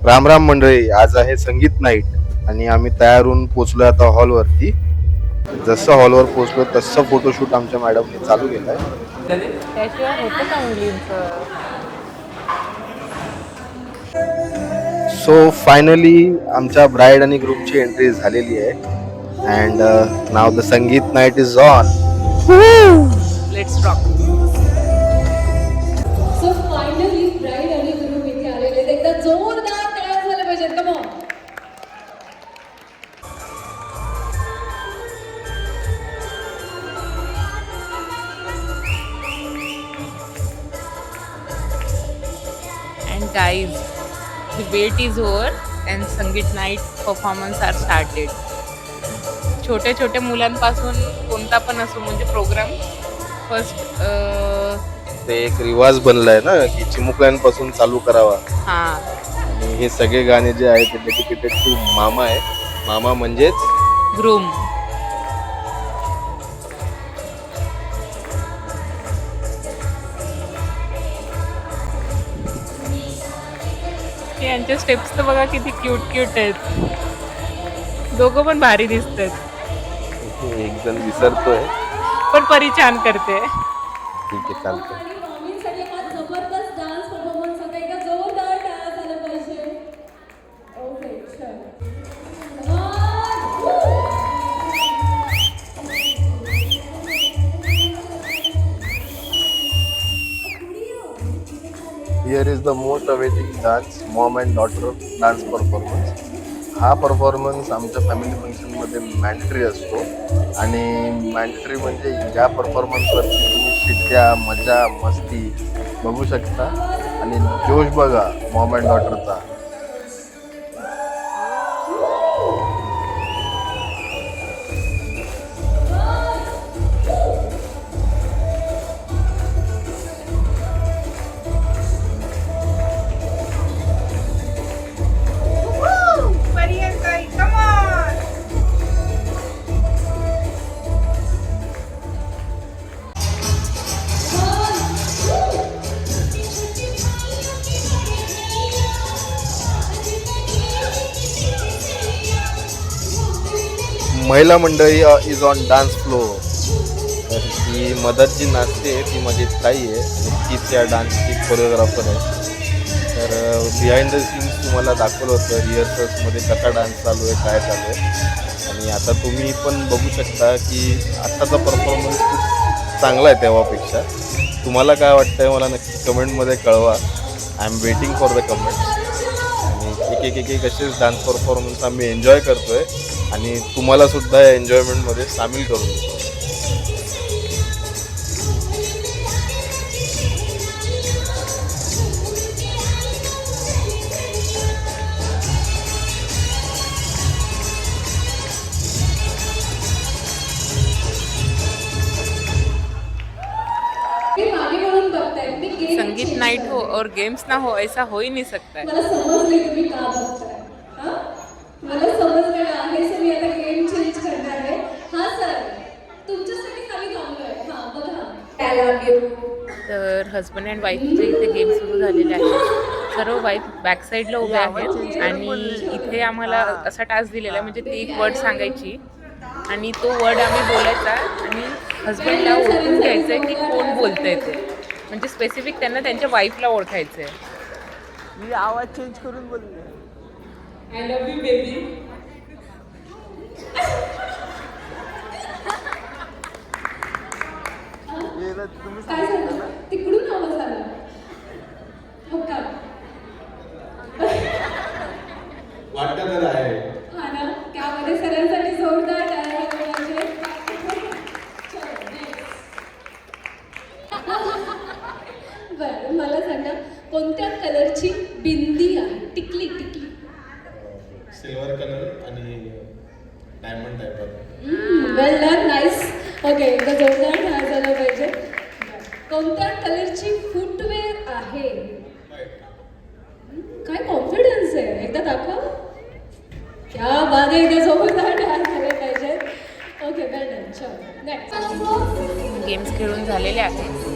राम राम मंडळी, आज आहे संगीत नाईट आणि आम्ही तयार होऊन पोचलो आता हॉलवरती. जसं हॉलवर पोचलो तसं फोटोशूट आमच्या मॅडमने चालू केलाय. त्याशिवाय होतं का मुलींचं? सो फायनली आमच्या ब्राईड आणि ग्रुपची एंट्री झालेली आहे. अँड नाव द संगीत night is on. Let's rock. So finally bride आणि ग्रूम इथे आलेले आहेत. एकदा जोरदार टाळ्या झाल्या पाहिजेत. Come on. And guys, the wait is over and Sangeet night performance are started. छोट्या छोट्या मुलांपासून कोणता पण असो म्हणजे प्रोग्राम फर्स्ट ते एक रिवाज बनलाय ना की चिमुकल्यांपासून चालू करावा. हा आणि हे सगळे गाणे जे आहेत ते डेडिकेटेड टू मामा आहे. मामा म्हणजेच ग्रूम. यांच्या स्टेप्स तर बघा किती क्यूट क्यूट आहेत. दोघं पण भारी दिसतात. एक जण विसरतोय. पण परी छान करते. ठीक आहे, चालतंय. आणि मॉमींसाठी हा जबरदस्त डान्स परफॉर्मन्स होता. एकदा जोरदार टाळ्या झाल्या पाहिजे. ओके चल. Here is the most awaiting dance, Maugham and daughter dance performance. हा परफॉर्मन्स आमच्या फॅमिली फंक्शनमध्ये मॅन्डेटरी असतो आणि मॅन्डेटरी म्हणजे या परफॉर्मन्सवरती तुम्ही शिट्ट्या, मजा, मस्ती बघू शकता आणि जोश बघा मॉम अँड डॉटरचा. महिला मंडळी इज ऑन डान्स फ्लोर. तर ही मदत जी नाचते ती माझी ताई आहे आणि तीच या डान्सची कोरिओग्राफर आहे. तर बिहाइंड द सीन्स तुम्हाला दाखवलं होतं रिहर्सल्समध्ये कसा डान्स चालू आहे, काय चालू आहे. आणि आता तुम्ही पण बघू शकता की आत्ताचा परफॉर्मन्स खूप चांगला आहे तेव्हापेक्षा. तुम्हाला काय वाटतं आहे मला नक्की कमेंटमध्ये कळवा. I am waiting for the comments. आणि एक असेच डान्स परफॉर्मन्स आम्ही एन्जॉय करतो आहे आणि तुम्हाला सुद्धा या एन्जॉयमेंटमध्ये सामील करून देतो. ते मागे वळून बघतायत. मी गेम संगीत नाइट हो और गेम्स ना हो ऐसा हो ही नहीं सकता है. मला समजले तुम्ही का बघताय. हा मला समजलेलं आहे. सर मी आता गेम चेंज करणार आहे. हा सर तुमच्यासाठी खाली थांबलोय. हा बघा त्याला घेऊ. तर हजबंड अँड वाईफचे इथे गेम सुरू झालेले आहेत. सर्व वाईफ बॅक साईडला उभ्या आहेत आणि इथे आम्हाला असा टास्क दिलेला आहे म्हणजे ती एक वर्ड सांगायची आणि तो वर्ड आम्ही बोलायचा आणि हजबंडला ओळखून घ्यायचं आहे की कोण बोलतंय ते. म्हणजे स्पेसिफिक त्यांना त्यांच्या वाईफला ओळखायचं आहे. मी आवाज चेंज करून बोलले. I love you baby. तुम्ही काय झालं तिकडून आवाज आला. हो का वाटतं आहे. हा ना त्यामध्ये सरांसाठी जोरदार टाळ्या झाल्या पाहिजे. बरं मला सांगा कोणत्या कलरची बिंदी आहे. टिकली टिकली. सिल्वर कलर आणि डायमंड टाईप. वेल डन नाईस. ओके एकदा जोरदार टाळ्या झाल्या पाहिजे. कोणत्या कलरची फुटवेअर आहे. काय कॉन्फिडन्स आहे. एकदा दाखव. क्या बात आहे. एकदा जोरदार टाळ्या झाल्या पाहिजेत. ओके वेल डन. चल नेक्स्ट. गेम्स खेळून झालेले आहेत.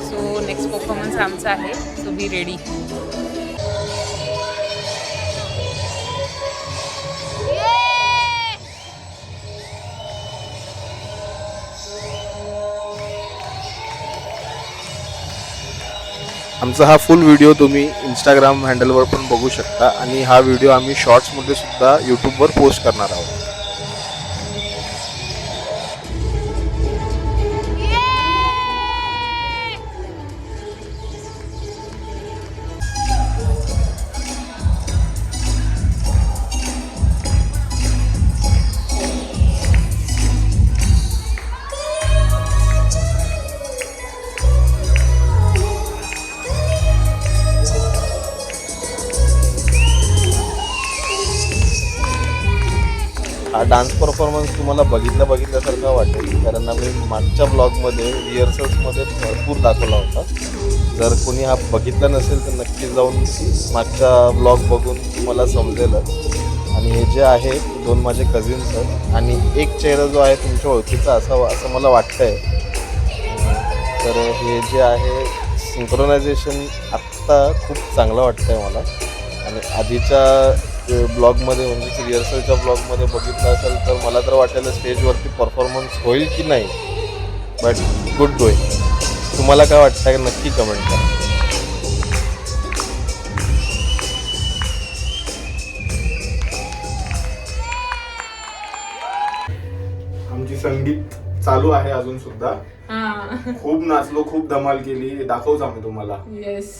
सो नेक्स्ट परफॉर्मन्स आमचा आहे. So be ready. आमचा हा फुल व्हिडिओ तुम्ही इंस्टाग्राम हँडलवर पण बघू शकता आणि हा व्हिडिओ आम्ही शॉर्ट्समध्ये सुद्धा यूट्यूबवर पोस्ट करणार आहोत. हा डान्स परफॉर्मन्स तुम्हाला बघितल्यासारखा वाटेल, कारण आम्ही मागच्या ब्लॉगमध्ये रिहर्सल्समध्ये भरपूर दाखवला होता. जर कोणी हा बघितला नसेल तर नक्की जाऊन मागचा ब्लॉग बघून तुम्हाला समजेलच. आणि हे जे आहे ते 2 माझे कझिन्स आहेत आणि एक चेहरा जो आहे तुमच्या ओळखीचा असावा असं मला वाटतं आहे. तर हे जे आहे सिंक्रोनायझेशन आत्ता खूप चांगलं वाटतं आहे मला. आणि आधीच्या ब्लॉगमध्ये म्हणजे रिहर्सलच्या ब्लॉगमध्ये बघितलं असेल तर मला तर वाटेल स्टेजवरती परफॉर्मन्स होईल की नाही, बट गुड गोईंग. तुम्हाला काय वाटतं आहे नक्की कमेंट करा. आमची संगीत चालू आहे अजून सुद्धा. खूप नाचलो, खूप धमाल केली, दाखवूच आम्ही तुम्हाला. Yes,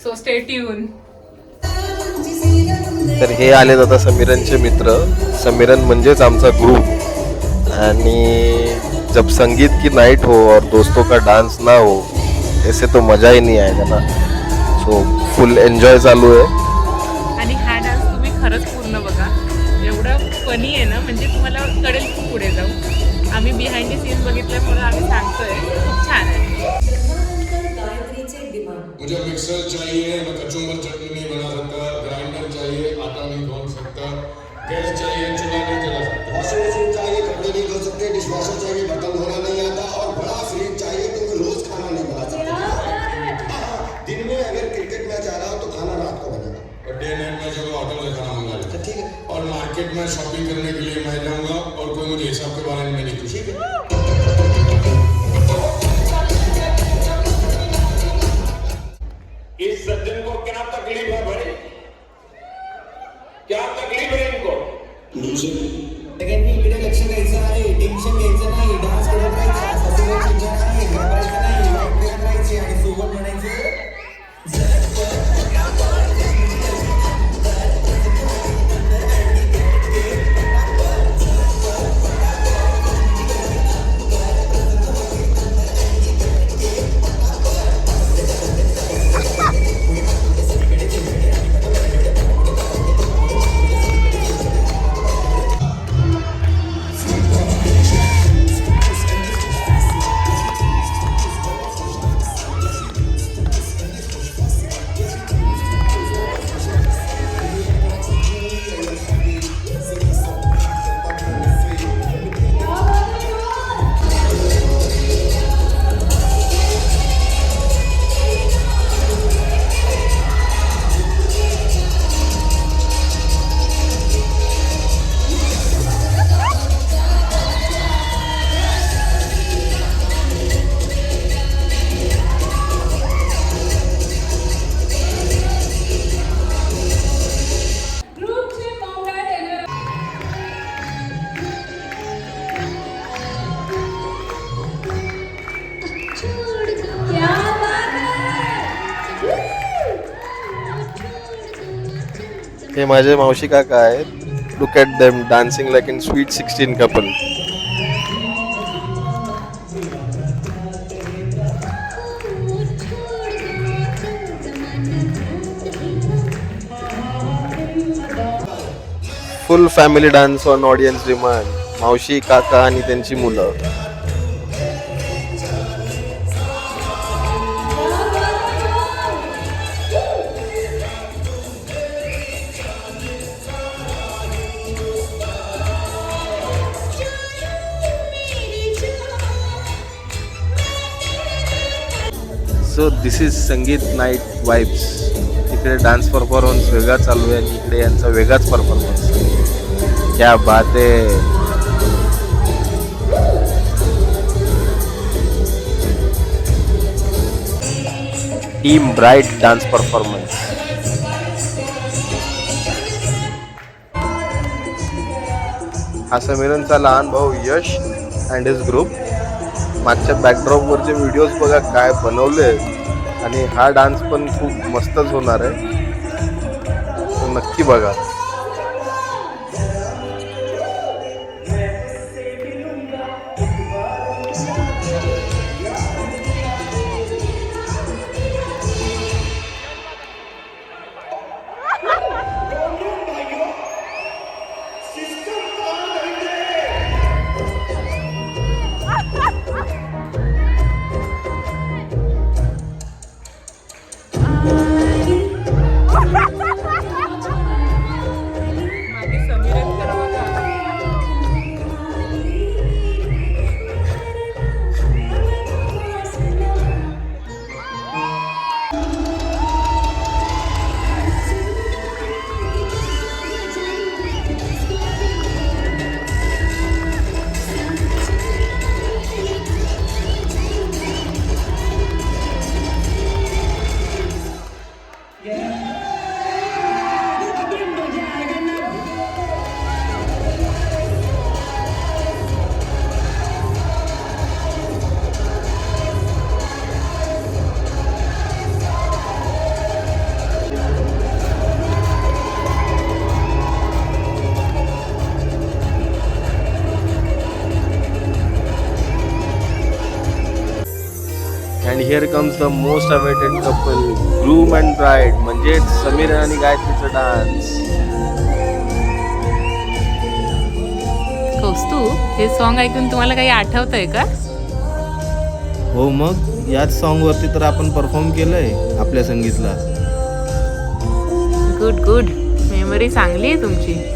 so stay tune. तर हे आलेत आता समीरनचे मित्र. समीरन म्हणजेच आमचा ग्रुप. आणि जब संगीत की नाइट हो और दोस्तों का डांस ना हो ऐसे तो मजा ही नहीं आएगा ना. सो फुल एन्जॉय चालू आहे. आणि हा डान्स तुम्ही खरंच पूर्ण बघा, एवढं फनी आहे ना, म्हणजे तुम्हाला कळेल की पुढे जाऊ. आम्ही बिहाइंड द सीन बघितल्यामुळे आम्ही सांगतोय खूप छान आहे. मुझे मिक्सर चाहिए, मैं कचुम्बर चटनी नहीं बना सकता, ग्राइंडर चाहिए, आटा नहीं गूंद सकता, गैस चाहिए, चूल्हा नहीं जला सकता, वॉशिंग मशीन चाहिए, कपड़े नहीं धो सकते, डिशवॉशर चाहिए, बर्तन धोना नहीं आता, और बड़ा फ्रिज चाहिए क्योंकि रोज खाना नहीं बना सकते. दिन में अगर क्रिकेट मैच आ रहा हो तो खाना रात को बनेगा, और डे नाइट मैच होगा होटल से खाना मंगा लेगा. ठीक है. और मार्केट में शॉपिंग करने के लिए मैं जाऊंगा और कोई मुझे हिसाब के बारे में नहीं पूछेगा. इस सज्जन को क्या तकलीफ है भाई? क्या तकलीफ है इनको? इकडे लक्ष द्यायचं आहे, टेन्शन घ्यायचं नाही, डान्स करत राहायचा, सगळं टेन्शन नाही, घाबरायचं नाही, वाईट करत राहायचे आणि सोबत म्हणायचं. हे माझे मावशी काका आहेत. Look at them dancing like in sweet 16 couple. Full family dance on audience demand. मावशी काका आणि त्यांची मुलं. सो दिस इज संगीत नाईट वाइब्स. इकडे डान्स परफॉर्मन्स वेगळा चालू आहे आणि इकडे यांचा वेगळाच परफॉर्मन्स. क्या बात आहे. Team bright dance performance. हा समीरनचा लहान भाऊ यश अँड हिज ग्रुप. मागच्या बॅकड्रॉपवरचे व्हिडिओज बघा काय बनवले, आणि हा डान्स पण खूप मस्तच होणार आहे, तर नक्की बघा. मागे समीरन तर बघा. And here comes the most awaited couple, groom and bride, म्हणजे समीर आणि गायत्रीचा डान्स. कौस्तुभ, हे सॉन्ग ऐकून तुम्हाला काही आठवतंय का? हो, मग याच सॉन्ग वरती तर आपण परफॉर्म केलंय आपल्या संगीतला. गुड गुड, मेमरी चांगली आहे तुमची.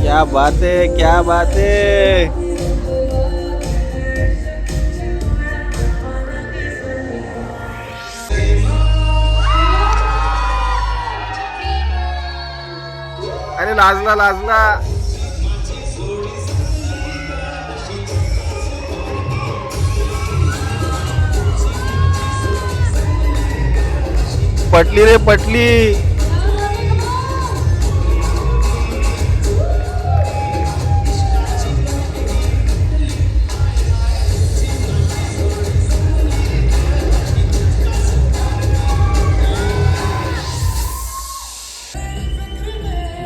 क्या बात है, क्या बात है. अरे लाजला लाजला. पटली रे पटली.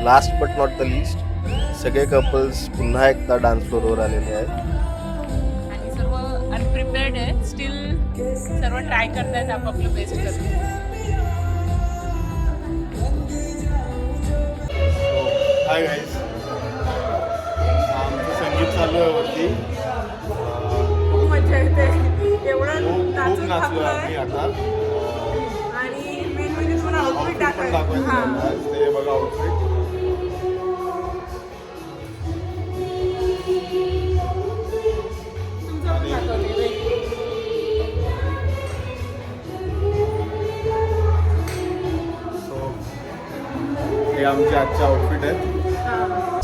Last but not the list, सगळे कपल्स पुन्हा एकदा डान्स फ्लोअरवर आलेले आहेत. आणि सर्व अनप्रिपेअर्ड आहे, स्टील सर्व ट्राय करतायत आपापलं बेस्ट करून. हाय गाईज, आमचं संगीत चालू आहे वरती. खूप मजा येते, एवढं खूप नाचून नाचलो थांबलोय. आम्ही आता. आणि मेन म्हणजे तुम्हाला आउटफिट Outfit पण दाखवायचं हां. आहे. ते बघा आउटफिट. तुमचं पण दाखवते बाई. सो हे आमचे आजचे आउटफिट आहेत. हां.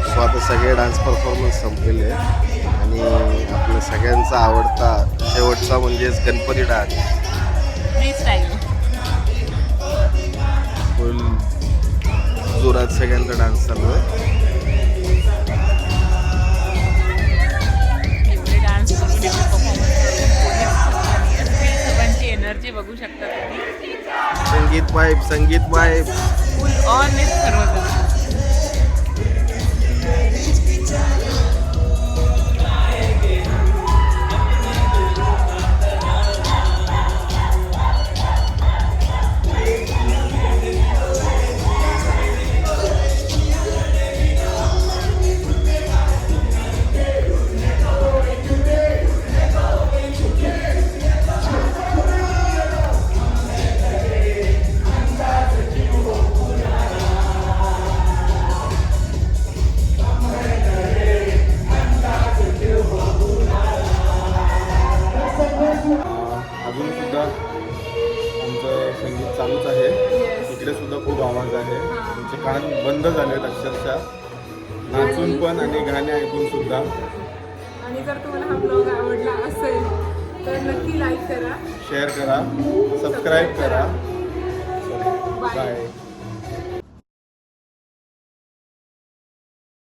सो आता सगळे डान्स परफॉर्मन्स संपलेले आहेत, आणि आपल्या सगळ्यांचा आवडता शेवटचा म्हणजेच गणपती डान्स. Free style. फुल जोरात सगळ्यांचा डान्स चालू आहे. एवढे डान्स करून एवढे परफॉर्मन्स करून सर्वांची एनर्जी बघू शकता तुम्ही. संगीत वाईब, संगीत वाईब. फुल ऑन आहेत सर्वजण. अजून सुद्धा आमचं संगीत चालूच आहे. इकडे सुद्धा खूप आवाज आहे. आमचे कान बंद झालेत अक्षरशः. नाचून पण आणि गाणे ऐकून सुद्धा. आणि जर तुम्हाला हा ब्लॉग आवडला असेल तर नक्की लाईक करा, शेअर करा, सबस्क्राईब करा. बाय. बाय.